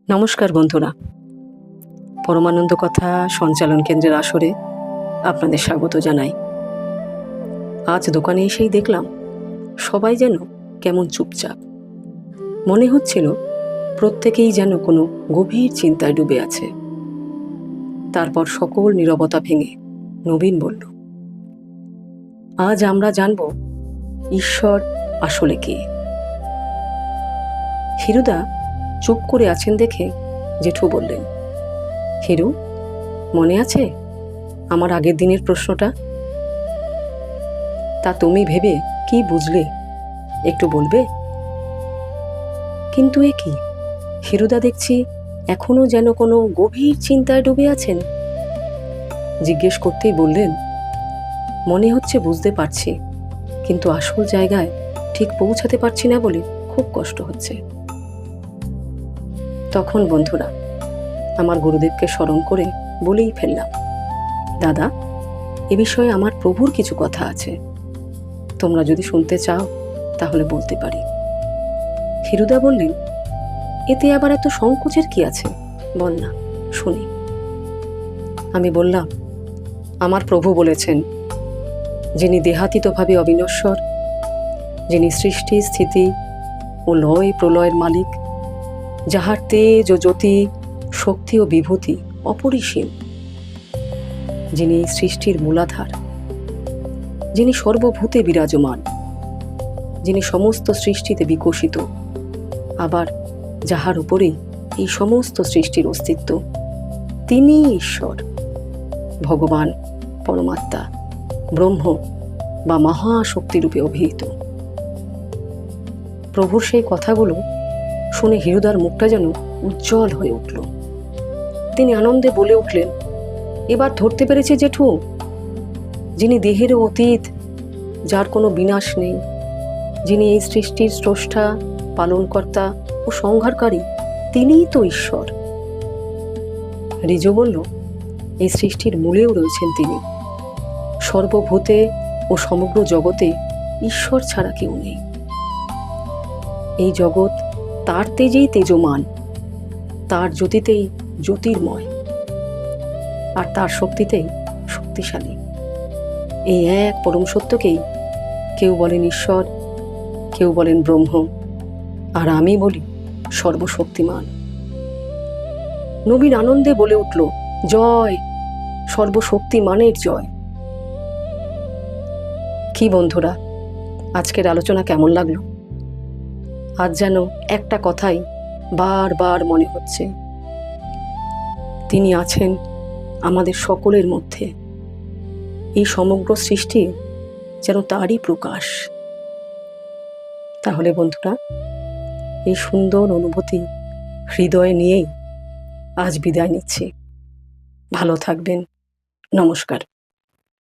নমস্কার বন্ধুরা, পরমানন্দ কথা সঞ্চালন কেন্দ্রের আসরে আপনাদের স্বাগত জানাই। আজ দোকানে এসেই দেখলাম সবাই যেন কেমন চুপচাপ। মনে হচ্ছিল প্রত্যেকেই যেন কোনো গভীর চিন্তায় ডুবে আছে। তারপর সকল নীরবতা ভেঙে নবীন বলল, আজ আমরা জানব ঈশ্বর আসলে কে। হিরুদা চুপ করে আছেন দেখে জেঠু বললেন, হিরু, মনে আছে আমার আগের দিনের প্রশ্নটা? তা তুমি ভেবে কি বুঝলে একটু বলবে? কিন্তু এ কি, হিরুদা দেখছি এখনো যেন কোনো গভীর চিন্তায় ডুবে আছেন। জিজ্ঞেস করতেই বললেন, মনে হচ্ছে বুঝতে পারছি, কিন্তু আসল জায়গায় ঠিক পৌঁছাতে পারছি না বলে খুব কষ্ট হচ্ছে। তখন বন্ধুরা আমার গুরুদেবকে স্মরণ করে বলেই ফেললাম, দাদা, এ বিষয়ে আমার প্রভুর কিছু কথা আছে, তোমরা যদি শুনতে চাও তাহলে বলতে পারি। হিরুদা বললেন, এতে আবার এত সংকোচের কি আছে, বল না, শুনি। আমি বললাম, আমার প্রভু বলেছেন, যিনি দেহাতীতভাবে অবিনশ্বর, যিনি সৃষ্টি স্থিতি ও লয় প্রলয়ের মালিক, যাহার তেজ ও জ্যোতি শক্তি ও বিভূতি অপরিসীম, যিনি সৃষ্টির মূলাধার, যিনি সর্বভূতে বিরাজমান, যিনি সমস্ত সৃষ্টিতে বিকশিত, আবার যাহার উপরে এই সমস্ত সৃষ্টির অস্তিত্ব, তিনি ঈশ্বর, ভগবান, পরমাত্মা, ব্রহ্ম বা মহাশক্তিরূপে অভিহিত। প্রভুর সেই কথাগুলো শুনে হিরুদার মুখটা যেন উজ্জ্বল হয়ে উঠল। তিনি আনন্দে বলে উঠলেন, এবার ধরতে পেরেছে জেঠু, যিনি দেহেরও অতীত, যার কোনো বিনাশ নেই, যিনি এই সৃষ্টির স্রষ্টা, পালনকর্তা ও সংহারকারী, তিনিই তো ঈশ্বর। রিজু বলল, এই সৃষ্টির মূলেও রয়েছেন তিনি। সর্বভূতে ও সমগ্র জগতে ঈশ্বর ছাড়া কেউ নেই। এই জগৎ তার তেজেই তেজমান, তার জ্যোতিতেই জ্যোতির্ময়, আর তার শক্তিতেই শক্তিশালী। এই এক পরম সত্যকেই কেউ বলেন ঈশ্বর, কেউ বলেন ব্রহ্ম, আর আমি বলি সর্বশক্তিমান। নবীন আনন্দে বলে উঠল, জয়, সর্বশক্তিমানের জয়। কি বন্ধুরা, আজকের আলোচনা কেমন লাগলো? আজ যেন একটা কথাই বারবার মনে হচ্ছে, তিনি আছেন আমাদের সকলের মধ্যে। এই সমগ্র সৃষ্টি যেন তারই প্রকাশ। তাহলে বন্ধুরা, এই সুন্দর অনুভূতি হৃদয়ে নিয়েই আজ বিদায় নিচ্ছি। ভালো থাকবেন। নমস্কার।